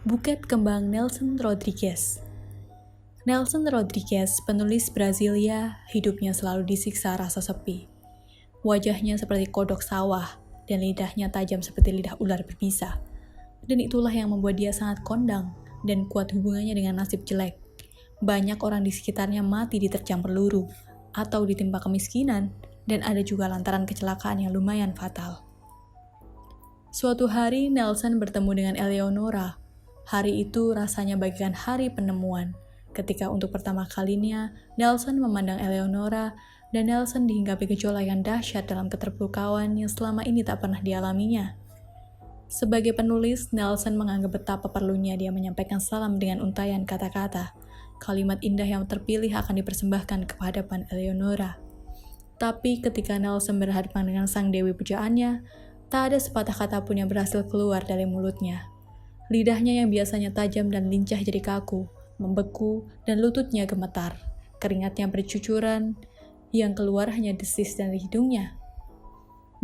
Buket Kembang Nelson Rodrigues. Nelson Rodrigues, penulis Brasilia, hidupnya selalu disiksa rasa sepi. Wajahnya seperti kodok sawah, dan lidahnya tajam seperti lidah ular berbisa. Dan itulah yang membuat dia sangat kondang dan kuat hubungannya dengan nasib jelek. Banyak orang di sekitarnya mati diterjang peluru, atau ditimpa kemiskinan, dan ada juga lantaran kecelakaan yang lumayan fatal. Suatu hari, Nelson bertemu dengan Eleonora. Hari itu rasanya bagaikan hari penemuan. Ketika untuk pertama kalinya, Nelson memandang Eleonora, dan Nelson dihinggapi gejolak yang dahsyat dalam keterpurukauan yang selama ini tak pernah dialaminya. Sebagai penulis, Nelson menganggap betapa perlunya dia menyampaikan salam dengan untayan kata-kata. Kalimat indah yang terpilih akan dipersembahkan ke hadapan Eleonora. Tapi ketika Nelson berhadapan dengan sang dewi pujaannya, tak ada sepatah kata pun yang berhasil keluar dari mulutnya. Lidahnya yang biasanya tajam dan lincah jadi kaku, membeku, dan lututnya gemetar. Keringatnya bercucuran, yang keluar hanya desis dari hidungnya.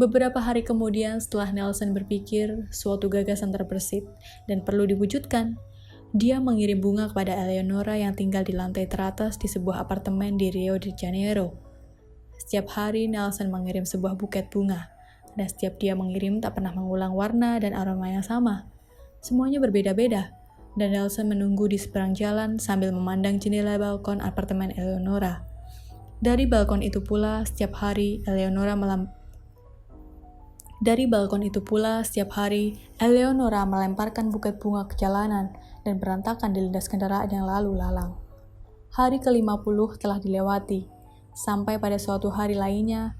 Beberapa hari kemudian setelah Nelson berpikir suatu gagasan terbersit dan perlu diwujudkan, dia mengirim bunga kepada Eleonora yang tinggal di lantai teratas di sebuah apartemen di Rio de Janeiro. Setiap hari Nelson mengirim sebuah buket bunga, dan setiap dia mengirim tak pernah mengulang warna dan aroma yang sama. Semuanya berbeda-beda, dan Nelson menunggu di seberang jalan sambil memandang jendela balkon apartemen Eleonora. Dari balkon itu pula, setiap hari Eleonora melemparkan buket bunga ke jalanan dan berantakan dilindas kendaraan yang lalu lalang. Hari ke-50 telah dilewati, sampai pada suatu hari lainnya,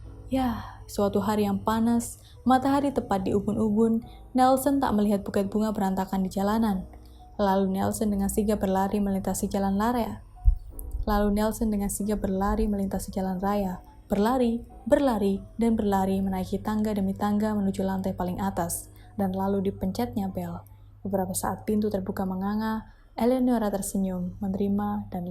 suatu hari yang panas, matahari tepat di ubun-ubun, Nelson tak melihat buket bunga berantakan di jalanan. Lalu Nelson dengan sigap berlari melintasi jalan raya. Berlari, dan berlari menaiki tangga demi tangga menuju lantai paling atas, dan lalu dipencetnya bel. Beberapa saat pintu terbuka menganga, Eleonora tersenyum, menerima, dan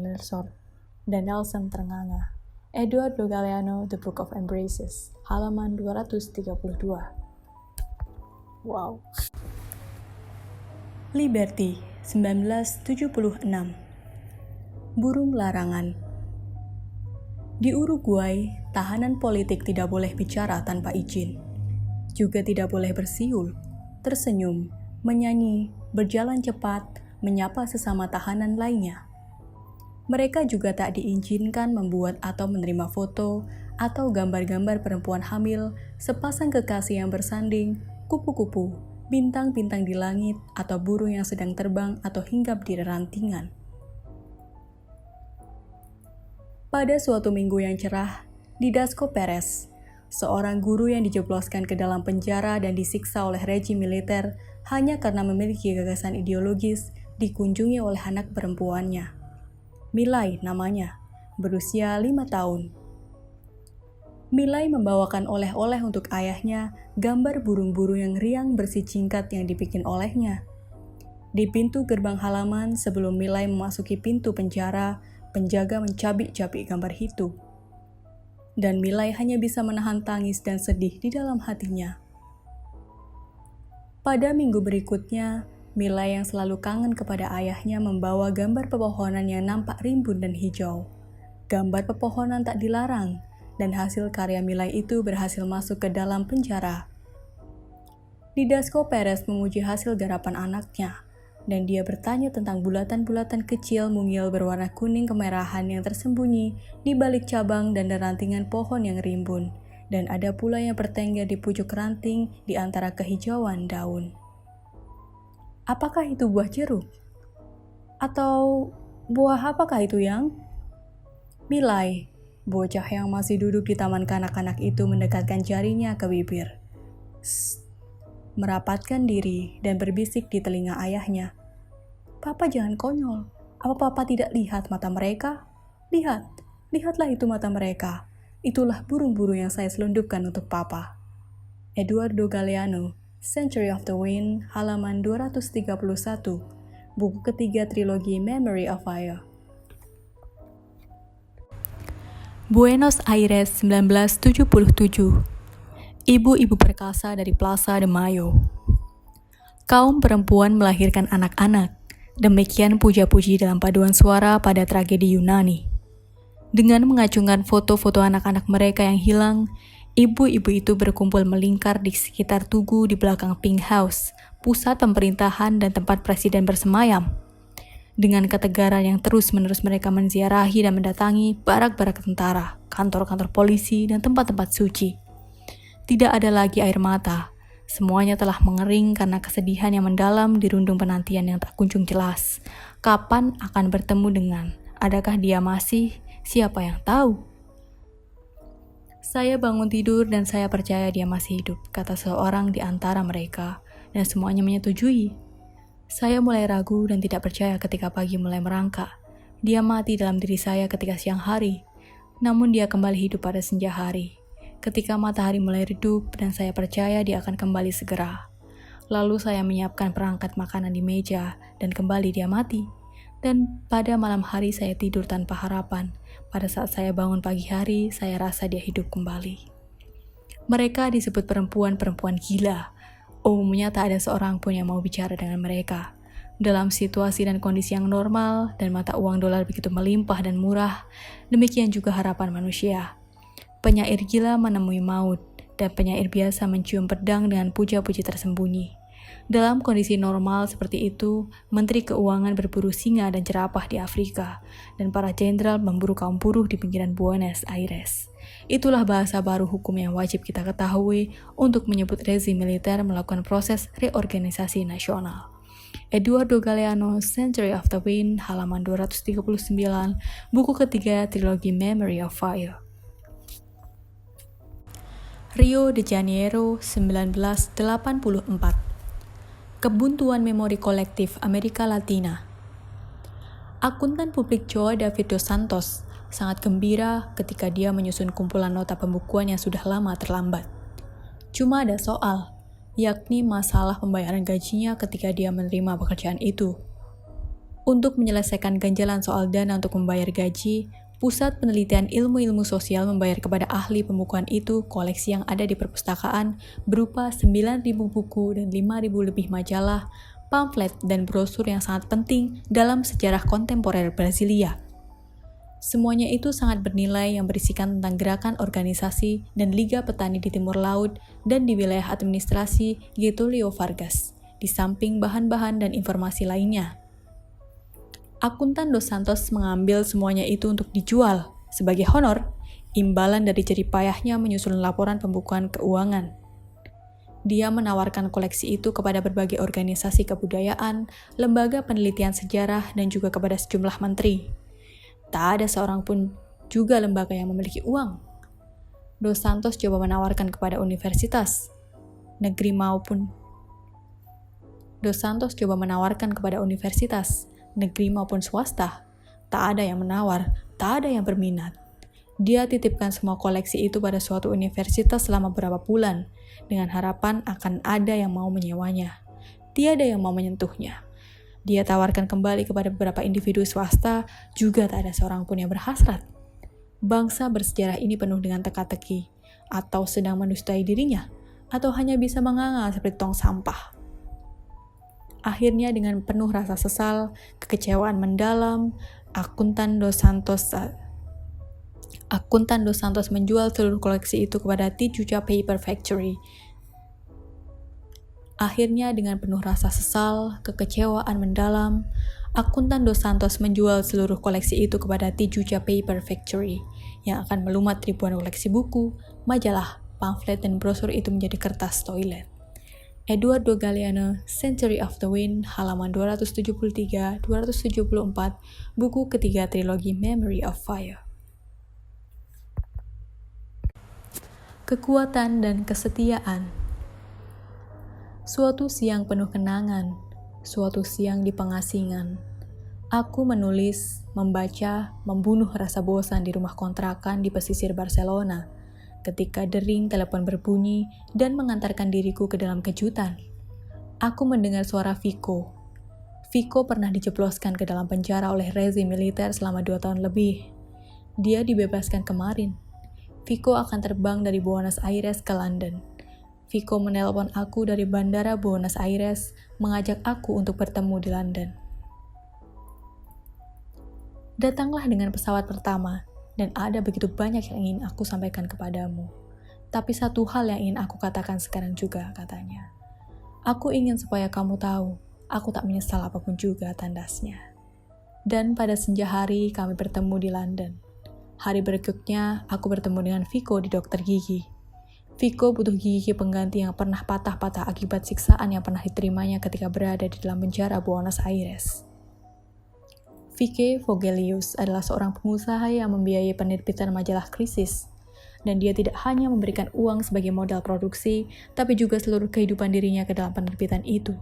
Nelson ternganga. Eduardo Galeano, The Book of Embraces, halaman 232. Wow. Liberty, 1976. Burung larangan. Di Uruguay, tahanan politik tidak boleh bicara tanpa izin. Juga tidak boleh bersiul, tersenyum, menyanyi, berjalan cepat, menyapa sesama tahanan lainnya. Mereka juga tak diizinkan membuat atau menerima foto atau gambar-gambar perempuan hamil, sepasang kekasih yang bersanding, kupu-kupu, bintang-bintang di langit, atau burung yang sedang terbang atau hinggap di rantingan. Pada suatu minggu yang cerah, di Dasco Perez, seorang guru yang dijebloskan ke dalam penjara dan disiksa oleh rejim militer hanya karena memiliki gagasan ideologis dikunjungi oleh anak perempuannya. Milay namanya, berusia 5 tahun. Milay membawakan oleh-oleh untuk ayahnya gambar burung-burung yang riang bersijingkat yang dibikin olehnya. Di pintu gerbang halaman sebelum Milay memasuki pintu penjara, penjaga mencabik-cabik gambar itu. Dan Milay hanya bisa menahan tangis dan sedih di dalam hatinya. Pada minggu berikutnya, Milay yang selalu kangen kepada ayahnya membawa gambar pepohonan yang nampak rimbun dan hijau. Gambar pepohonan tak dilarang, dan hasil karya Milay itu berhasil masuk ke dalam penjara. Di Dasco Perez memuji hasil garapan anaknya, dan dia bertanya tentang bulatan-bulatan kecil mungil berwarna kuning kemerahan yang tersembunyi di balik cabang dan rantingan pohon yang rimbun, dan ada pula yang bertengger di pucuk ranting di antara kehijauan daun. Apakah itu buah jeruk? Atau buah apakah itu yang? Milay, bocah yang masih duduk di taman kanak-kanak itu mendekatkan jarinya ke bibir. Merapatkan diri dan berbisik di telinga ayahnya. Papa jangan konyol. Apa papa tidak lihat mata mereka? Lihatlah itu mata mereka. Itulah burung-burung yang saya selundupkan untuk papa. Eduardo Galeano, Century of the Wind, halaman 231, buku ketiga trilogi Memory of Fire. Buenos Aires, 1977. Ibu-ibu perkasa dari Plaza de Mayo. Kaum perempuan melahirkan anak-anak, Demikian puja-puji dalam paduan suara pada tragedi Yunani. Dengan mengacungkan foto-foto anak-anak mereka yang hilang, ibu-ibu itu berkumpul melingkar di sekitar tugu di belakang Pink House, pusat pemerintahan dan tempat presiden bersemayam. Dengan ketegaran yang terus-menerus mereka menziarahi dan mendatangi barak-barak tentara, kantor-kantor polisi, dan tempat-tempat suci. Tidak ada lagi air mata. Semuanya telah mengering karena kesedihan yang mendalam dirundung penantian yang tak kunjung jelas. Kapan akan bertemu dengan? Adakah dia masih? Siapa yang tahu? Saya bangun tidur dan saya percaya dia masih hidup, kata seorang di antara mereka, dan semuanya menyetujui. Saya mulai ragu dan tidak percaya ketika pagi mulai merangkak. Dia mati dalam diri saya ketika siang hari, namun dia kembali hidup pada senja hari. Ketika matahari mulai redup dan saya percaya dia akan kembali segera. Lalu saya menyiapkan perangkat makanan di meja dan kembali dia mati. Dan pada malam hari saya tidur tanpa harapan. Pada saat saya bangun pagi hari, saya rasa dia hidup kembali. Mereka disebut perempuan-perempuan gila. Umumnya tak ada seorang pun yang mau bicara dengan mereka. Dalam situasi dan kondisi yang normal dan mata uang dolar begitu melimpah dan murah, demikian juga harapan manusia. Penyair gila menemui maut, dan penyair biasa mencium pedang dengan puja-puji tersembunyi. Dalam kondisi normal seperti itu, Menteri Keuangan berburu singa dan jerapah di Afrika, dan para jenderal memburu kaum buruh di pinggiran Buenos Aires. Itulah bahasa baru hukum yang wajib kita ketahui untuk menyebut rezim militer melakukan proses reorganisasi nasional. Eduardo Galeano, Century of the Wind, halaman 239, buku ketiga trilogi Memory of Fire. Rio de Janeiro, 1984. Kebuntuan memori kolektif Amerika Latina. Akuntan publik Joe David dos Santos sangat gembira ketika dia menyusun kumpulan nota pembukuan yang sudah lama terlambat. Cuma ada soal, yakni masalah pembayaran gajinya ketika dia menerima pekerjaan itu. Untuk menyelesaikan ganjalan soal dana untuk membayar gaji, Pusat Penelitian Ilmu-Ilmu Sosial membayar kepada ahli pembukuan itu koleksi yang ada di perpustakaan berupa 9.000 buku dan 5.000 lebih majalah, pamflet, dan brosur yang sangat penting dalam sejarah kontemporer Brasilia. Semuanya itu sangat bernilai yang berisikan tentang gerakan organisasi dan Liga Petani di Timur Laut dan di wilayah administrasi Getúlio Vargas, di samping bahan-bahan dan informasi lainnya. Akuntan Dos Santos mengambil semuanya itu untuk dijual sebagai honor, imbalan dari jerih payahnya menyusun laporan pembukuan keuangan. Dia menawarkan koleksi itu kepada berbagai organisasi kebudayaan, lembaga penelitian sejarah, dan juga kepada sejumlah menteri. Tak ada seorang pun juga lembaga yang memiliki uang. Dos Santos coba menawarkan kepada universitas, negeri maupun swasta. Tak ada yang menawar, tak ada yang berminat. Dia titipkan semua koleksi itu pada suatu universitas selama beberapa bulan, dengan harapan akan ada yang mau menyewanya. Tiada yang mau menyentuhnya. Dia tawarkan kembali kepada beberapa individu swasta, juga tak ada seorang pun yang berhasrat. Bangsa bersejarah ini penuh dengan teka-teki, atau sedang mendustai dirinya, atau hanya bisa menganga seperti tong sampah. Akhirnya dengan penuh rasa sesal, kekecewaan mendalam, Akuntan Dos Santos menjual seluruh koleksi itu kepada Tijuca Paper Factory. Akhirnya dengan penuh rasa sesal, kekecewaan mendalam, Akuntan Dos Santos menjual seluruh koleksi itu kepada Tijuca Paper Factory, yang akan melumat ribuan koleksi buku, majalah, pamflet, dan brosur itu menjadi kertas toilet. Eduardo Galeano, Century of the Wind, halaman 273-274, buku ketiga trilogi Memory of Fire. Kekuatan dan kesetiaan. Suatu siang penuh kenangan, suatu siang di pengasingan. Aku menulis, membaca, membunuh rasa bosan di rumah kontrakan di pesisir Barcelona, ketika dering telepon berbunyi dan mengantarkan diriku ke dalam kejutan. Aku mendengar suara Vico. Vico pernah dijebloskan ke dalam penjara oleh rezim militer selama 2 tahun lebih. Dia dibebaskan kemarin. Vico akan terbang dari Buenos Aires ke London. Vico menelpon aku dari bandara Buenos Aires, mengajak aku untuk bertemu di London. Datanglah dengan pesawat pertama, dan ada begitu banyak yang ingin aku sampaikan kepadamu. Tapi satu hal yang ingin aku katakan sekarang juga, katanya. Aku ingin supaya kamu tahu, aku tak menyesal apapun juga, tandasnya. Dan pada senja hari kami bertemu di London. Hari berikutnya, aku bertemu dengan Viko di dokter gigi. Viko butuh gigi pengganti yang pernah patah-patah akibat siksaan yang pernah diterimanya ketika berada di dalam penjara Buenos Aires. Vicky Vogelius adalah seorang pengusaha yang membiayai penerbitan majalah Krisis, dan dia tidak hanya memberikan uang sebagai modal produksi, tapi juga seluruh kehidupan dirinya ke dalam penerbitan itu,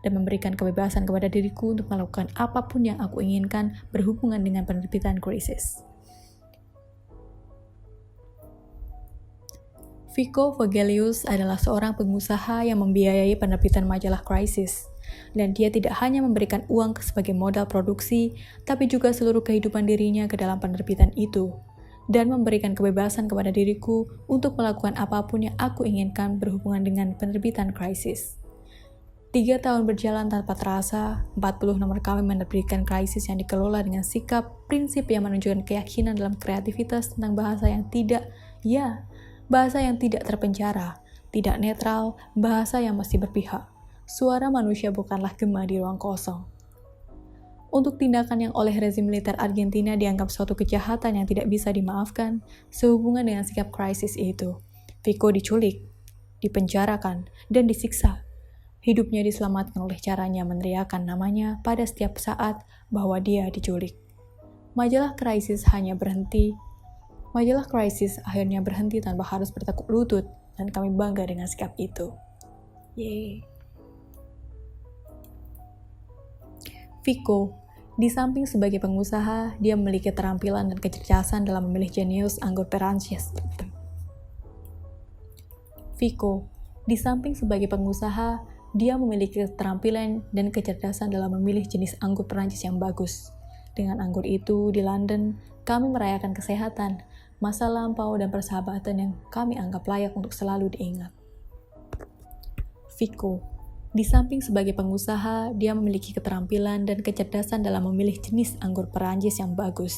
dan memberikan kebebasan kepada diriku untuk melakukan apapun yang aku inginkan berhubungan dengan penerbitan Krisis. Viko Vogelius adalah seorang pengusaha yang membiayai penerbitan majalah Krisis, dan dia tidak hanya memberikan uang sebagai modal produksi, tapi juga seluruh kehidupan dirinya ke dalam penerbitan itu, dan memberikan kebebasan kepada diriku untuk melakukan apapun yang aku inginkan berhubungan dengan penerbitan Krisis. 3 tahun berjalan tanpa terasa, 40 nomor kami menerbitkan Krisis yang dikelola dengan sikap, prinsip yang menunjukkan keyakinan dalam kreativitas tentang bahasa yang tidak terpenjara, tidak netral, bahasa yang mesti berpihak. Suara manusia bukanlah gema di ruang kosong. Untuk tindakan yang oleh rezim militer Argentina dianggap suatu kejahatan yang tidak bisa dimaafkan, sehubungan dengan sikap Krisis itu, Viko diculik, dipenjarakan, dan disiksa. Hidupnya diselamatkan oleh caranya meneriakkan namanya pada setiap saat bahwa dia diculik. Majalah Krisis akhirnya berhenti tanpa harus bertekuk lutut, dan kami bangga dengan sikap itu. Yeay. Viko, di samping sebagai pengusaha, dia memiliki keterampilan dan kecerdasan dalam memilih jenius anggur Perancis. Viko, di samping sebagai pengusaha, dia memiliki keterampilan dan kecerdasan dalam memilih jenis anggur Perancis yang bagus. Dengan anggur itu, di London, kami merayakan kesehatan, masa lampau, dan persahabatan yang kami anggap layak untuk selalu diingat. Viko, di samping sebagai pengusaha, dia memiliki keterampilan dan kecerdasan dalam memilih jenis anggur Perancis yang bagus.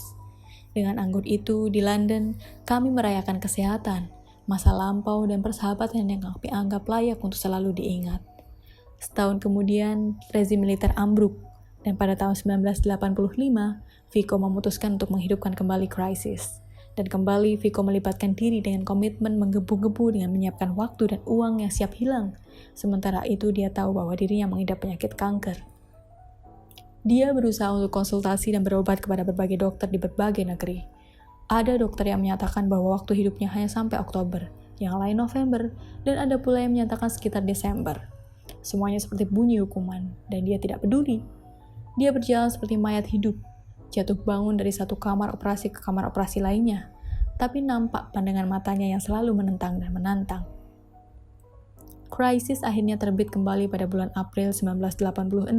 Dengan anggur itu, di London, kami merayakan kesehatan, masa lampau, dan persahabatan yang kami anggap layak untuk selalu diingat. Setahun kemudian, rezim militer ambruk, dan pada tahun 1985, Viko memutuskan untuk menghidupkan kembali Krisis. Dan kembali Viko melibatkan diri dengan komitmen menggebu-gebu dengan menyiapkan waktu dan uang yang siap hilang. Sementara itu dia tahu bahwa dirinya mengidap penyakit kanker. Dia berusaha untuk konsultasi dan berobat kepada berbagai dokter di berbagai negeri. Ada dokter yang menyatakan bahwa waktu hidupnya hanya sampai Oktober, yang lain November, dan ada pula yang menyatakan sekitar Desember. Semuanya seperti bunyi hukuman, dan dia tidak peduli. Dia berjalan seperti mayat hidup, jatuh bangun dari satu kamar operasi ke kamar operasi lainnya, tapi nampak pandangan matanya yang selalu menentang dan menantang. Krisis akhirnya terbit kembali pada bulan April 1986.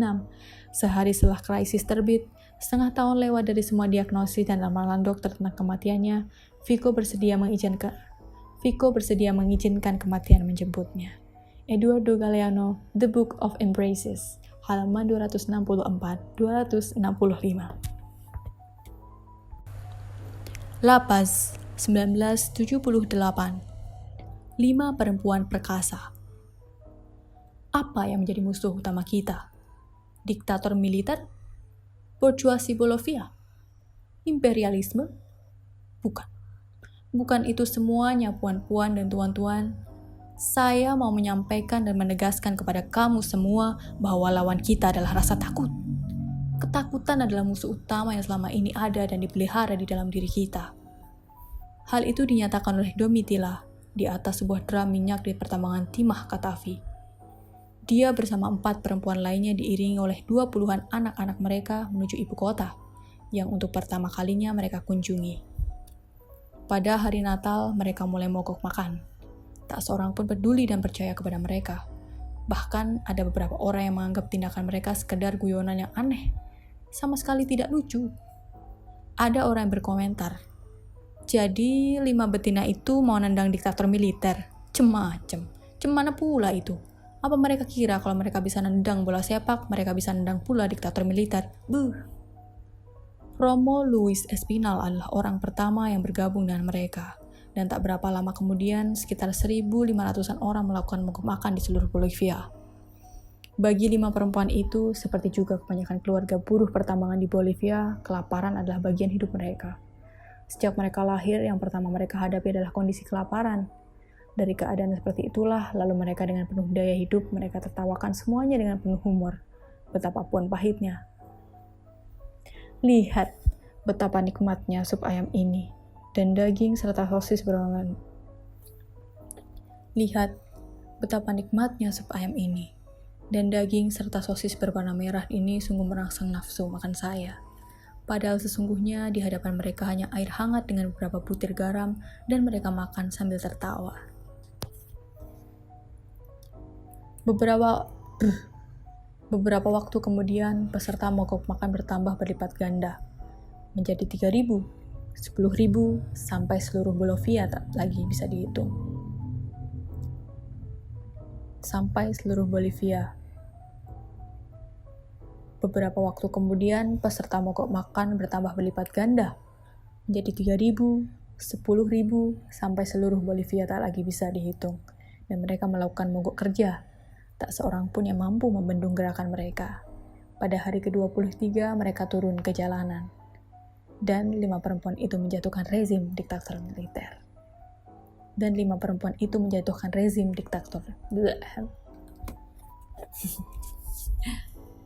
Sehari setelah Krisis terbit, setengah tahun lewat dari semua diagnosis dan ramalan dokter tentang kematiannya, Viko bersedia mengizinkan kematian menjemputnya. Eduardo Galeano, The Book of Embraces, halaman 264-265. La Paz, 1978. 5 perempuan perkasa. Apa yang menjadi musuh utama kita? Diktator militer? Bourgeoisie Bolivia? Imperialisme? Bukan. Bukan itu semuanya, puan-puan dan tuan-tuan. Saya mau menyampaikan dan menegaskan kepada kamu semua bahwa lawan kita adalah rasa takut. Ketakutan adalah musuh utama yang selama ini ada dan dipelihara di dalam diri kita. Hal itu dinyatakan oleh Domitila di atas sebuah drum minyak di pertambangan Timah Katavi. Dia bersama 4 perempuan lainnya diiringi oleh 20-an anak-anak mereka menuju ibu kota, yang untuk pertama kalinya mereka kunjungi. Pada hari Natal, mereka mulai mogok makan. Tak seorang pun peduli dan percaya kepada mereka. Bahkan ada beberapa orang yang menganggap tindakan mereka sekedar guyonan yang aneh, sama sekali tidak lucu. Ada orang yang berkomentar, jadi 5 betina itu mau nendang diktator militer? Cem-macem mana pula itu? Apa mereka kira kalau mereka bisa nendang bola sepak, mereka bisa nendang pula diktator militer? Romo Luis Espinal adalah orang pertama yang bergabung dengan mereka, dan tak berapa lama kemudian sekitar 1.500-an orang melakukan mogok makan di seluruh Bolivia. Bagi 5 perempuan itu, seperti juga kebanyakan keluarga buruh pertambangan di Bolivia, kelaparan adalah bagian hidup mereka. Sejak mereka lahir, yang pertama mereka hadapi adalah kondisi kelaparan. Dari keadaan seperti itulah, lalu mereka dengan penuh daya hidup, mereka tertawakan semuanya dengan penuh humor, betapapun pahitnya. Lihat betapa nikmatnya sup ayam ini, dan daging serta sosis berwarna. Lihat betapa nikmatnya sup ayam ini, dan daging serta sosis berwarna merah ini sungguh merangsang nafsu makan saya. Padahal sesungguhnya di hadapan mereka hanya air hangat dengan beberapa butir garam, dan mereka makan sambil tertawa. Beberapa waktu kemudian, peserta mogok makan bertambah berlipat ganda, menjadi 3.000, 10.000, sampai seluruh Bolivia tak lagi bisa dihitung. Sampai seluruh Bolivia. Beberapa waktu kemudian, peserta mogok makan bertambah berlipat ganda, menjadi 3.000, 10.000, sampai seluruh Bolivia tak lagi bisa dihitung, dan mereka melakukan mogok kerja. Tak seorang pun yang mampu membendung gerakan mereka. Pada hari ke-23, mereka turun ke jalanan, dan 5 perempuan itu menjatuhkan rezim diktator militer. Dan 5 perempuan itu menjatuhkan rezim diktator.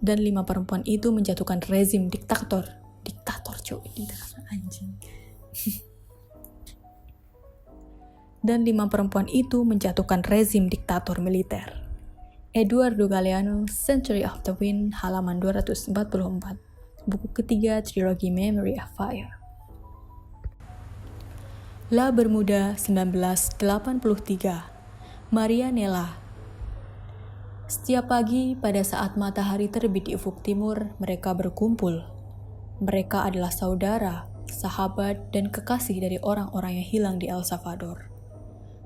Dan 5 perempuan itu menjatuhkan rezim diktator cuy, anjing. Dan 5 perempuan itu menjatuhkan rezim diktator militer. Eduardo Galeano, Century of the Wind, halaman 244, buku ketiga trilogi Memory of Fire. La Bermuda 1983, Marianela. Setiap pagi pada saat matahari terbit di ufuk timur, mereka berkumpul. Mereka adalah saudara, sahabat, dan kekasih dari orang-orang yang hilang di El Salvador.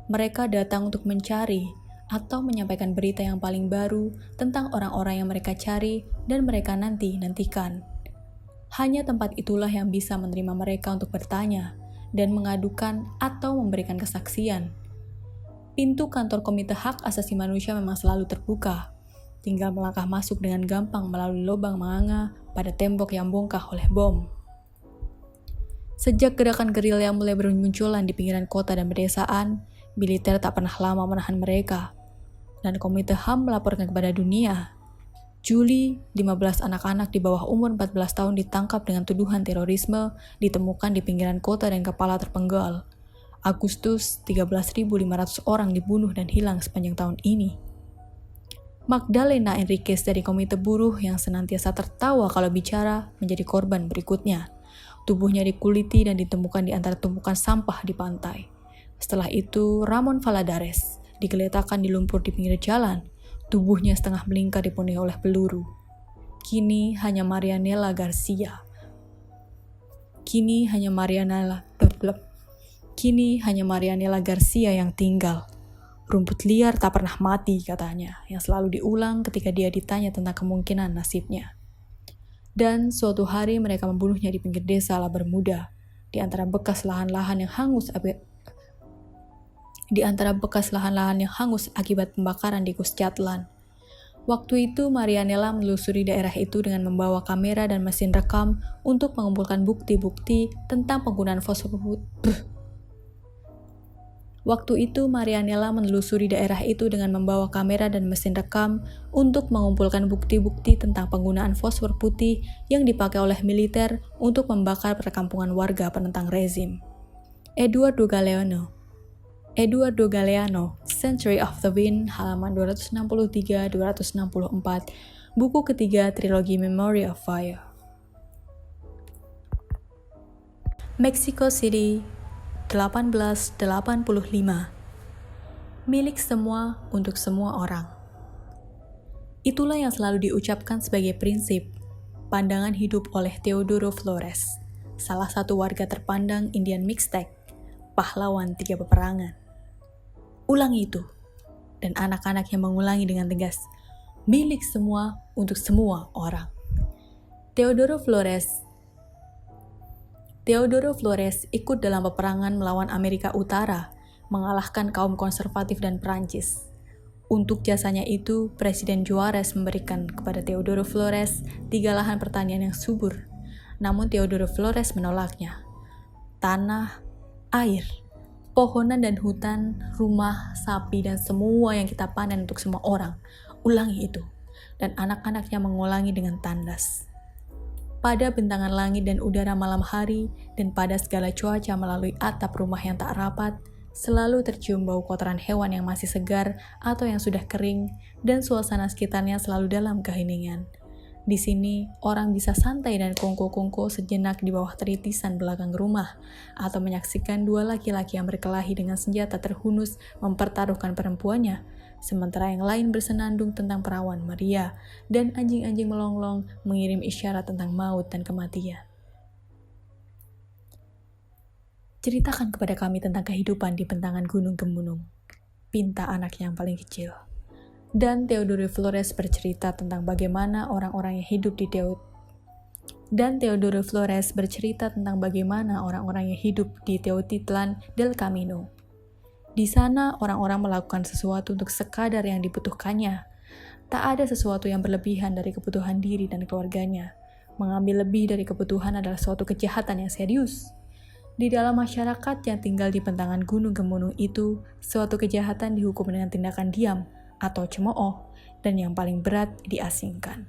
Mereka datang untuk mencari atau menyampaikan berita yang paling baru tentang orang-orang yang mereka cari dan mereka nantikan. Hanya tempat itulah yang bisa menerima mereka untuk bertanya dan mengadukan atau memberikan kesaksian. Pintu kantor Komite Hak Asasi Manusia memang selalu terbuka. Tinggal melangkah masuk dengan gampang melalui lubang manganga pada tembok yang bongkah oleh bom. Sejak gerakan gerilya mulai bermunculan di pinggiran kota dan pedesaan, militer tak pernah lama menahan mereka. Dan Komite HAM melaporkan kepada dunia. Juli, 15 anak-anak di bawah umur 14 tahun ditangkap dengan tuduhan terorisme, ditemukan di pinggiran kota dan kepala terpenggal. Agustus, 13.500 orang dibunuh dan hilang sepanjang tahun ini. Magdalena Enriquez dari Komite Buruh yang senantiasa tertawa kalau bicara menjadi korban berikutnya. Tubuhnya dikuliti dan ditemukan di antara tumpukan sampah di pantai. Setelah itu, Ramon Valladares digeletakkan di lumpur di pinggir jalan. Tubuhnya setengah melingkar dipenuhi oleh peluru. Kini hanya Marianela Garcia yang tinggal. Rumput liar tak pernah mati, katanya, yang selalu diulang ketika dia ditanya tentang kemungkinan nasibnya. Dan suatu hari mereka membunuhnya di pinggir desa La Bermuda, di antara bekas lahan-lahan yang hangus akibat pembakaran di Cuscatlan. Waktu itu Marianela menelusuri daerah itu dengan membawa kamera dan mesin rekam untuk mengumpulkan bukti-bukti tentang penggunaan fosfor putih yang dipakai oleh militer untuk membakar perkampungan warga penentang rezim. Eduardo Galeano, Century of the Wind, halaman 263-264, buku ketiga trilogi Memory of Fire. Mexico City, 1885. Milik semua untuk semua orang. Itulah yang selalu diucapkan sebagai prinsip pandangan hidup oleh Teodoro Flores, salah satu warga terpandang Indian Mixtec, pahlawan 3 peperangan. Ulangi itu, dan anak-anak yang mengulangi dengan tegas, milik semua untuk semua orang. Teodoro Flores Teodoro Flores ikut dalam peperangan melawan Amerika Utara, mengalahkan kaum konservatif dan Perancis. Untuk jasanya itu, Presiden Juarez memberikan kepada Teodoro Flores 3 lahan pertanian yang subur. Namun Teodoro Flores menolaknya. Tanah, air, pohonan dan hutan, rumah, sapi, dan semua yang kita panen untuk semua orang. Ulangi itu. Dan anak-anaknya mengulangi dengan tandas. Pada bentangan langit dan udara malam hari, dan pada segala cuaca melalui atap rumah yang tak rapat, selalu tercium bau kotoran hewan yang masih segar atau yang sudah kering, dan suasana sekitarnya selalu dalam keheningan. Di sini, orang bisa santai dan kongko-kongko sejenak di bawah teritisan belakang rumah, atau menyaksikan 2 laki-laki yang berkelahi dengan senjata terhunus mempertaruhkan perempuannya, sementara yang lain bersenandung tentang perawan Maria, dan anjing-anjing melonglong mengirim isyarat tentang maut dan kematian. Ceritakan kepada kami tentang kehidupan di bentangan gunung gemunung, pinta anak yang paling kecil. Dan Teodoro Flores bercerita tentang bagaimana orang-orang yang hidup di Teotitlan del Camino. Di sana orang-orang melakukan sesuatu untuk sekadar yang dibutuhkannya. Tak ada sesuatu yang berlebihan dari kebutuhan diri dan keluarganya. Mengambil lebih dari kebutuhan adalah suatu kejahatan yang serius. Di dalam masyarakat yang tinggal di bentangan gunung gemunung itu, suatu kejahatan dihukum dengan tindakan diam atau cemooh, dan yang paling berat diasingkan.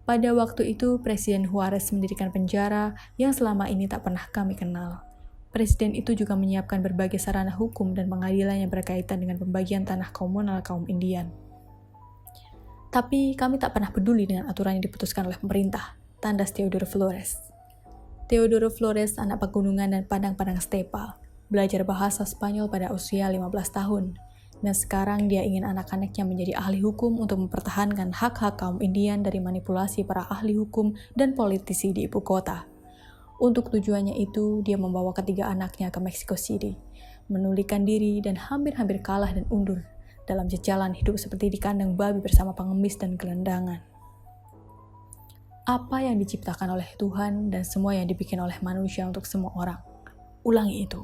Pada waktu itu, Presiden Juarez mendirikan penjara yang selama ini tak pernah kami kenal. Presiden itu juga menyiapkan berbagai sarana hukum dan pengadilan yang berkaitan dengan pembagian tanah komunal kaum Indian. Tapi kami tak pernah peduli dengan aturan yang diputuskan oleh pemerintah, tandas Teodoro Flores. Teodoro Flores, anak pegunungan dan padang-padang stepa, belajar bahasa Spanyol pada usia 15 tahun. Dan sekarang dia ingin anak-anaknya menjadi ahli hukum untuk mempertahankan hak-hak kaum Indian dari manipulasi para ahli hukum dan politisi di ibu kota. Untuk tujuannya itu, dia membawa ketiga anaknya ke Mexico City, menulihkan diri dan hampir-hampir kalah dan undur dalam jejalan hidup seperti di kandang babi bersama pengemis dan gelandangan. Apa yang diciptakan oleh Tuhan dan semua yang dibikin oleh manusia untuk semua orang. Ulangi itu.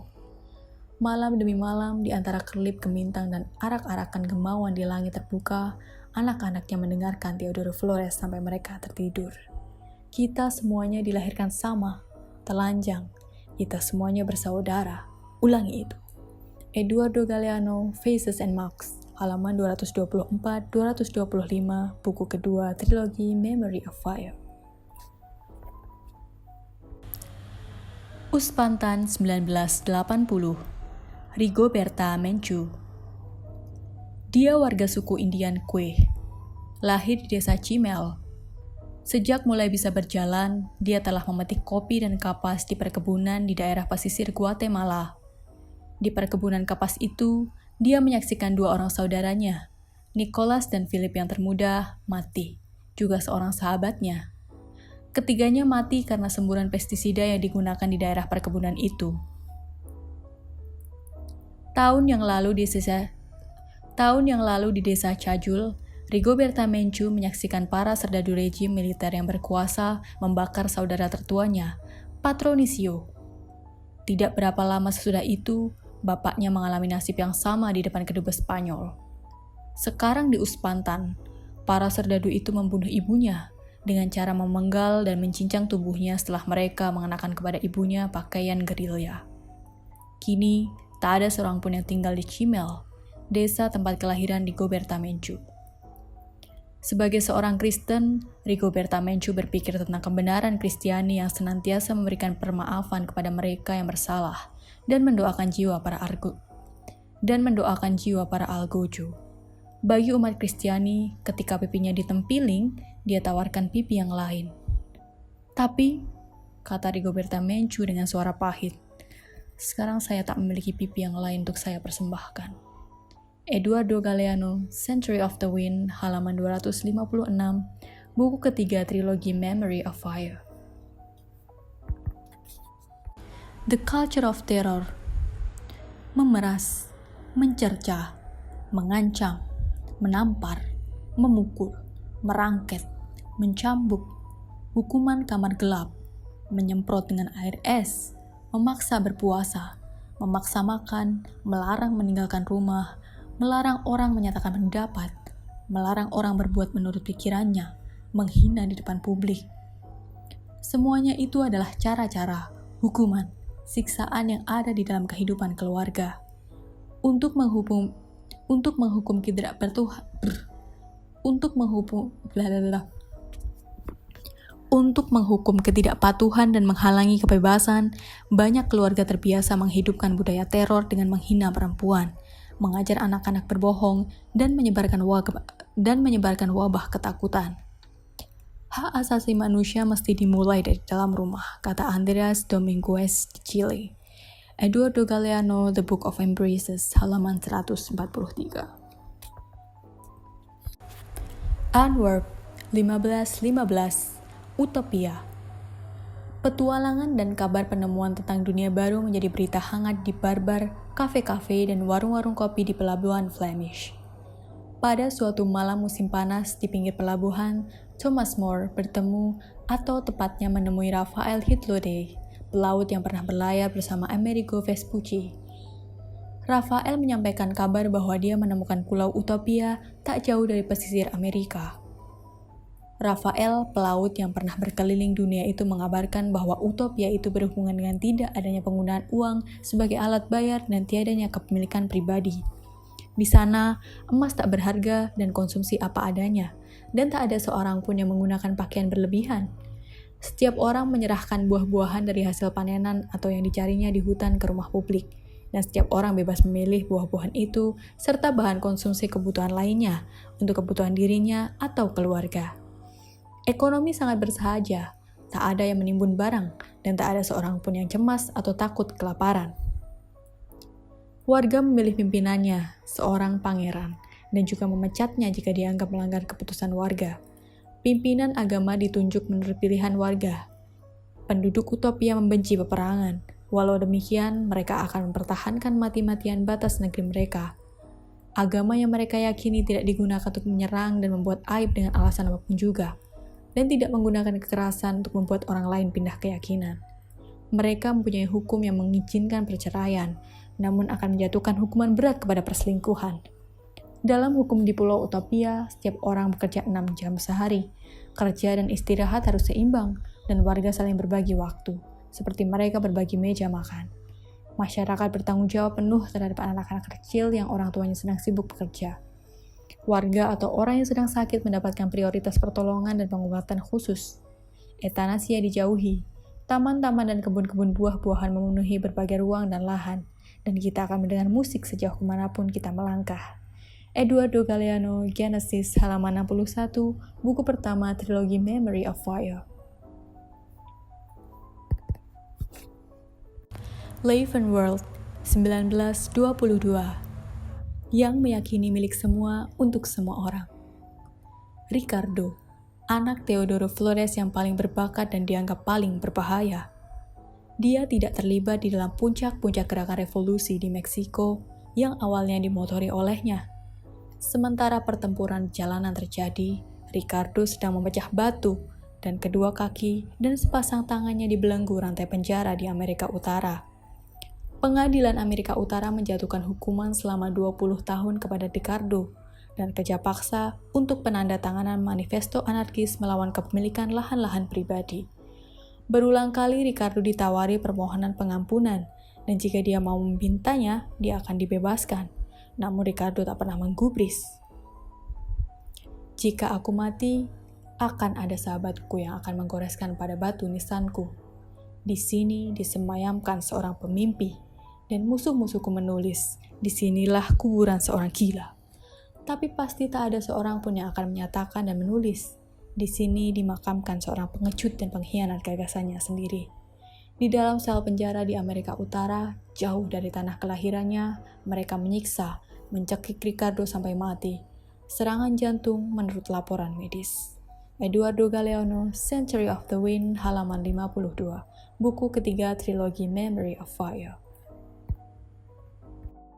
Malam demi malam, di antara kerlip gemintang dan arak-arakan gemauan di langit terbuka, anak-anaknya mendengarkan Teodoro Flores sampai mereka tertidur. Kita semuanya dilahirkan sama, telanjang. Kita semuanya bersaudara. Ulangi itu. Eduardo Galeano, Faces and Marks, halaman 224-225, buku kedua trilogi Memory of Fire. Uspantan 1980. Rigoberta Menchú. Dia warga suku Indian Kwe, lahir di desa Chimel. Sejak mulai bisa berjalan, dia telah memetik kopi dan kapas di perkebunan di daerah pesisir Guatemala. Di perkebunan kapas itu, dia menyaksikan 2 orang saudaranya, Nicholas dan Philip yang termuda, mati, juga seorang sahabatnya. Ketiganya mati karena semburan pestisida yang digunakan di daerah perkebunan itu. Tahun yang lalu di desa Cajul, Rigoberta Menchú menyaksikan para serdadu rejim militer yang berkuasa membakar saudara tertuanya, Patronisio. Tidak berapa lama sesudah itu, bapaknya mengalami nasib yang sama di depan kedubes Spanyol. Sekarang di Uspantan, para serdadu itu membunuh ibunya dengan cara memenggal dan mencincang tubuhnya setelah mereka mengenakan kepada ibunya pakaian gerilya. Kini, tak ada seorang pun yang tinggal di Chimel, desa tempat kelahiran Rigoberta Menchú. Sebagai seorang Kristen, Rigoberta Menchú berpikir tentang kebenaran Kristiani yang senantiasa memberikan permaafan kepada mereka yang bersalah dan mendoakan jiwa para algojo. Bagi umat Kristiani, ketika pipinya ditempiling, dia tawarkan pipi yang lain. Tapi, kata Rigoberta Menchú dengan suara pahit, sekarang saya tak memiliki pipi yang lain untuk saya persembahkan. Eduardo Galeano, Century of the Wind, halaman 256, buku ketiga trilogi Memory of Fire. The Culture of Terror. Memeras, mencerca, mengancam, menampar, memukul, merangket, mencambuk, hukuman kamar gelap, menyemprot dengan air es, memaksa berpuasa, memaksa makan, melarang meninggalkan rumah, melarang orang menyatakan pendapat, melarang orang berbuat menurut pikirannya, menghina di depan publik. Semuanya itu adalah cara-cara, hukuman, siksaan yang ada di dalam kehidupan keluarga. Untuk menghukum ketidakpatuhan dan menghalangi kebebasan, banyak keluarga terbiasa menghidupkan budaya teror dengan menghina perempuan, mengajar anak-anak berbohong, dan menyebarkan wabah ketakutan. Hak asasi manusia mesti dimulai dari dalam rumah, kata Andreas Dominguez di Chile. Eduardo Galeano, The Book of Embraces, halaman 143. Antwerp, 1515, Utopia. Petualangan dan kabar penemuan tentang dunia baru menjadi berita hangat di bar-bar, kafe-kafe, dan warung-warung kopi di pelabuhan Flemish. Pada suatu malam musim panas di pinggir pelabuhan, Thomas More bertemu atau tepatnya menemui Raphael Hitlode, pelaut yang pernah berlayar bersama Amerigo Vespucci. Raphael menyampaikan kabar bahwa dia menemukan pulau Utopia tak jauh dari pesisir Amerika. Raphael, pelaut yang pernah berkeliling dunia itu mengabarkan bahwa Utopia itu berhubungan dengan tidak adanya penggunaan uang sebagai alat bayar dan tiadanya kepemilikan pribadi. Di sana, emas tak berharga dan konsumsi apa adanya, dan tak ada seorang pun yang menggunakan pakaian berlebihan. Setiap orang menyerahkan buah-buahan dari hasil panenan atau yang dicarinya di hutan ke rumah publik, dan setiap orang bebas memilih buah-buahan itu serta bahan konsumsi kebutuhan lainnya untuk kebutuhan dirinya atau keluarga. Ekonomi sangat bersahaja, tak ada yang menimbun barang, dan tak ada seorang pun yang cemas atau takut kelaparan. Warga memilih pimpinannya, seorang pangeran, dan juga memecatnya jika dianggap melanggar keputusan warga. Pimpinan agama ditunjuk menurut pilihan warga. Penduduk Utopia membenci peperangan, walau demikian mereka akan mempertahankan mati-matian batas negeri mereka. Agama yang mereka yakini tidak digunakan untuk menyerang dan membuat aib dengan alasan apapun juga, dan tidak menggunakan kekerasan untuk membuat orang lain pindah keyakinan. Mereka mempunyai hukum yang mengizinkan perceraian, namun akan menjatuhkan hukuman berat kepada perselingkuhan. Dalam hukum di Pulau Utopia, setiap orang bekerja 6 jam sehari. Kerja dan istirahat harus seimbang, dan warga saling berbagi waktu, seperti mereka berbagi meja makan. Masyarakat bertanggung jawab penuh terhadap anak-anak kecil yang orang tuanya sedang sibuk bekerja. Warga atau orang yang sedang sakit mendapatkan prioritas pertolongan dan pengobatan khusus. Etanasia dijauhi. Taman-taman dan kebun-kebun buah-buahan memenuhi berbagai ruang dan lahan, dan kita akan mendengar musik sejauh kemanapun kita melangkah. Eduardo Galeano, Genesis, halaman 61, buku pertama trilogi Memory of Fire. Leavenworth, 1922, yang meyakini milik semua untuk semua orang. Ricardo, anak Teodoro Flores yang paling berbakat dan dianggap paling berbahaya. Dia tidak terlibat di dalam puncak-puncak gerakan revolusi di Meksiko yang awalnya dimotori olehnya. Sementara pertempuran jalanan terjadi, Ricardo sedang memecah batu dan kedua kaki dan sepasang tangannya dibelenggu rantai penjara di Amerika Utara. Pengadilan Amerika Utara menjatuhkan hukuman selama 20 tahun kepada Ricardo dan kerja paksa untuk penandatanganan manifesto anarkis melawan kepemilikan lahan-lahan pribadi. Berulang kali Ricardo ditawari permohonan pengampunan, dan jika dia mau memintanya, dia akan dibebaskan. Namun Ricardo tak pernah menggubris. Jika aku mati, akan ada sahabatku yang akan menggoreskan pada batu nisanku. Di sini disemayamkan seorang pemimpi, dan musuh-musuhku menulis, disinilah kuburan seorang gila. Tapi pasti tak ada seorang pun yang akan menyatakan dan menulis, di sini dimakamkan seorang pengecut dan pengkhianat gagasannya sendiri. Di dalam sel penjara di Amerika Utara, jauh dari tanah kelahirannya, mereka menyiksa, mencekik Ricardo sampai mati. Serangan jantung menurut laporan medis. Eduardo Galeano, Century of the Wind, halaman 52, buku ketiga trilogi Memory of Fire.